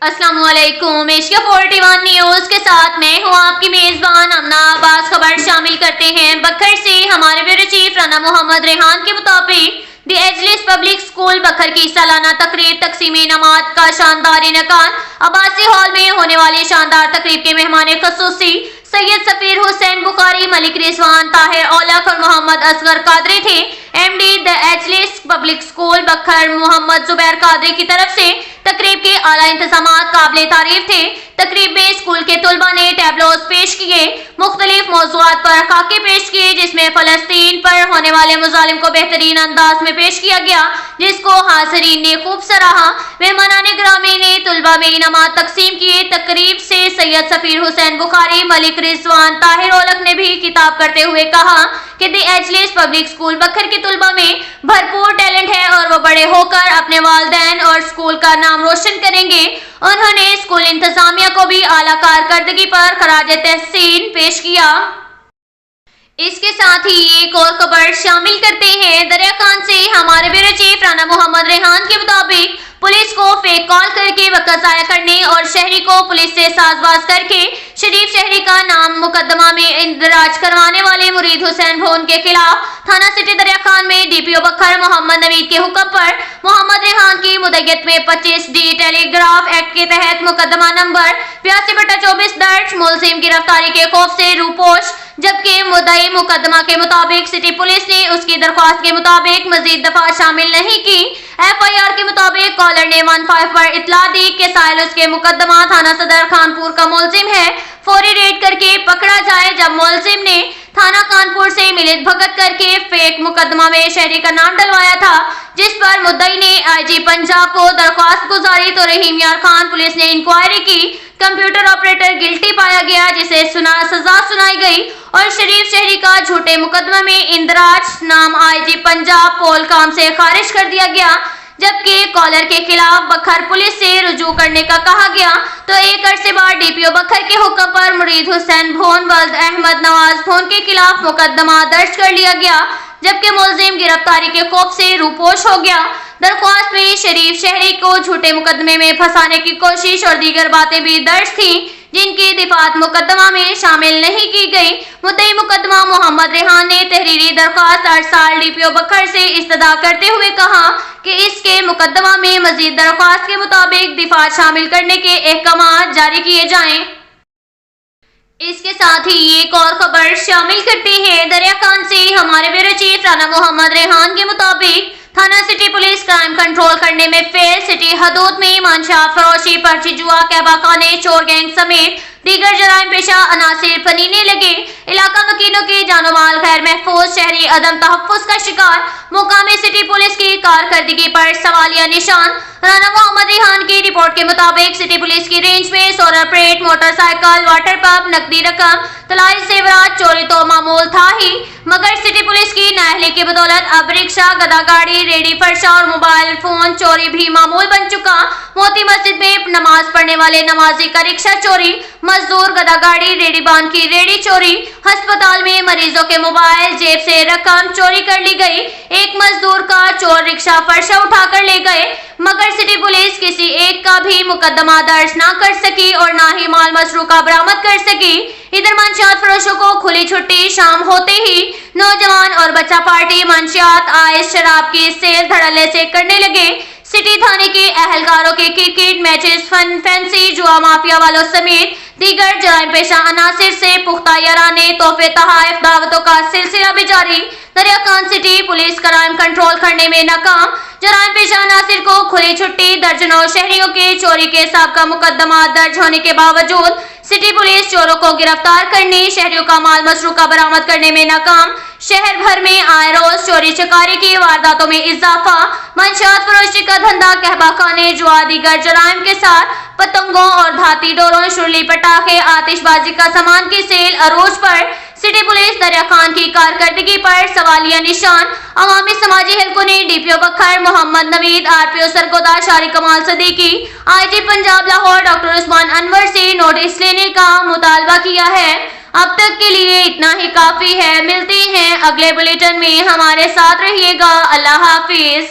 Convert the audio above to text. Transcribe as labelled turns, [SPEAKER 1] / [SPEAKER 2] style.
[SPEAKER 1] अस्सलाम वालेकुम। Asia 41 news के साथ मैं हूँ आपकी मेजबान अमना अब्बास। खबर शामिल करते हैं बखर से। हमारे ब्यूरो चीफ राना मोहम्मद रेहान के मुताबिक दी एजलिस पब्लिक स्कूल बखर की सालाना तकरीब तकसीम इनामात का शानदार इनेकाद। अब्बासी हॉल में होने वाली शानदार तकरीब के मेहमान खसूसी सैयद सफीर हुसैन बुखारी, मलिक रिजवान, ताहिर औलख और मोहम्मद असगर कादरी थे। MD the Agilus public school बखर मोहम्मद जुबैर कादरी की तरफ से तकरीब के आला इंतजामात काबिल तारीफ थे। तकरीब में स्कूल के तुलबा ने टैबलोज पेश किए, मुख्तलिफ मौज़ूआत पर खाके पेश किए, जिसमें फलस्तीन पर होने वाले मुजालिम को बेहतरीन अंदाज में पेश किया गया, जिसको हाज़रीन ने खूब सराहा। मेहमानाने ग्रामी ने तुलबा में इनामात तकसीम किए। तकरीब से सैयद सफीर हुसैन बुखारी, मलिक रिजवान, ताहिर औलख ने भी खिताब करते हुए कहा कि दी एजलिस पब्लिक स्कूल बखर के तुलबा में भरपूर टैलेंट है और वो बड़े होकर अपने वालिदैन और स्कूल का नाम रोशन करेंगे। उन्होंने स्कूल इंतजामिया को भी आला कारकर्दगी पर खराज तहसीन पेश किया। इसके साथ ही एक और खबर शामिल करते हैं दरिया खान से। हमारे ब्यूरो चीफ राना मोहम्मद रेहान के मुताबिक पुलिस को फेक कॉल करके वक्त जाया करने और शहरी को पुलिस से साजबाज करके शरीफ शहरी का नाम मुकदमा में इंदराज करवाने वाले मुरीद हुसैन भोन के खिलाफ थाना सिटी दरिया खान में डीपीओ बखर मोहम्मद नवीद के हुक्म पर मोहम्मद रेहान की मुद्दत में 25D टेलीग्राफ एक्ट के तहत मुकदमा नंबर 82/24 दर्ज। मुलजिम गिरफ्तारी के खौफ से रूपोश, जबकि मुद्दई मुकदमा के मुताबिक सिटी पुलिस ने उसकी दरख्वास्त के मुताबिक मजीद दफा शामिल नहीं की। FIR के मुताबिक कॉलर ने 15 पर इतला दी कि साहिल उसके मुकदमा थाना सदर खानपुर का मुलजिम है, फौरी रेड करके पकड़ा जाए। जब मुलजिम ने थाना कानपुर से मिलित भगत करके फेक मुकदमा में शहरी का नाम डलवाया था, जिस पर मुद्दई ने IG पंजाब को दरख्वास्त गुजारी तो रहीम यार खान पुलिस ने इंक्वायरी की। कंप्यूटर ऑपरेटर गिल्टी पाया गया, जिसे सजा सुनाई गई और शरीफ शहरी का झूठे मुकदमा में इंदराज नाम IG पंजाब पोल काम से खारिज कर दिया गया। जबकि कॉलर के खिलाफ बखर पुलिस से रुजू करने का कहा गया तो एक अरसे बाद डीपीओ बखर के हुक्म पर मुरीद हुसैन भोन वल्द अहमद नवाज भोन के खिलाफ मुकदमा दर्ज कर लिया गया, जबकि मुलजिम गिरफ्तारी के खौफ से रूपोश हो गया। दरख्वास्त में शरीफ शहरी को झूठे मुकदमे में फंसाने की कोशिश और दीगर बातें भी दर्ज थीं, जिनकी दिफात मुकदमा में शामिल नहीं की गई। मुद्दई मुकदमा मोहम्मद रेहान ने तहरीरी दरख्वास्त 8 साल डीपीओ बखर से इस्तदा करते हुए कहा कि इसके मुकदमा में मजीद दरख्वास्त के मुताबिक दिफात शामिल करने के अहकाम जारी किए जाएं। इसके साथ ही एक और खबर शामिल करते हैं दरिया खान से। हमारे ब्यूरो चीफ राना मोहम्मद रेहान के मुताबिक थाना सिटी पुलिस क्राइम कंट्रोल करने में फेल। सिटी हदूद में मंशात फरोशी, पर्ची जुआ, कहबाखाने, चोर गैंग समेत दीगर जराइम पेशा अनासिर फनीने लगे। इलाका मकीनों के जानो माल गैर महफूज, शहरी अदम तहफ्फुज का शिकार। मुकामी सिटी पुलिस की कारकर्दगी पर सवालिया निशान। राना मोहम्मद रेहान की रिपोर्ट के मुताबिक सिटी पुलिस की रेंज में solar plate, motorcycle, water pump, नकदी रकम, तलाई सेवरात चोरी तो मामूल था ही, मगर सिटी पुलिस की नाअहली की बदौलत अब रिक्शा, गदा गाड़ी, रेडी फर्शा और मोबाइल फोन चोरी भी मामूल बन चुका। मोती मस्जिद में नमाज पढ़ने वाले नमाजी का रिक्शा चोरी, मजदूर गदा गाड़ी, रेडी बांध की रेडी चोरी, अस्पताल में मरीजों के मोबाइल, जेब से रकम चोरी कर ली गई। एक मजदूर का चोर रिक्शा फर्शा उठाकर ले गए, मगर सिटी पुलिस किसी एक का भी मुकदमा दर्ज न कर सकी और न ही माल मसरूका बरामद कर सकी। इधर मंशियात फरोशों को खुली छुट्टी शाम होते ही नौजवान और बच्चा पार्टी मंशियात आइस शराब की सेल धड़ल्ले से करने लगे। सिटी थाने के अहलकारों के क्रिकेट मैचेस, फैंसी जुआ माफिया वालों समेत दीगर जराइम पेशा अनासिर से पुख्ता याराने, तोहफे, तहाइफ, दावतों का सिलसिला भी जारी। दरिया Khan city police crime control करने में नाकाम। जराइम पेशा अनासिर को खुली छुट्टी। दर्जनों शहरियों के चोरी के सबका मुकदमा दर्ज होने के बावजूद सिटी पुलिस चोरों को गिरफ्तार करने, शहरियों का माल मसरूका बरामद करने में नाकाम। शहर भर में आए रोज चोरी चकारी की वारदातों में इजाफा। मंशियात फरोशी का धंधा, कहबाखाने, जुआ, दीगर जराइम के साथ पतंगों और धाती डोरों, शुरली, पटाखे, आतिशबाजी का सामान की सेल अरोज पर सिटी पुलिस दरिया खान की कारकर्दगी पर सवालिया निशान। अवामी समाजी हलकों ने डीपीओ बखर मोहम्मद नवीद, RPO सरगोदा शारी कमाल सदीकी, IG पंजाब लाहौर डॉक्टर उस्मान अनवर से नोटिस लेने का मुतालबा किया है। अब तक के लिए इतना ही काफी है। मिलते हैं अगले बुलेटिन में, हमारे साथ रहिएगा। अल्लाह हाफिज।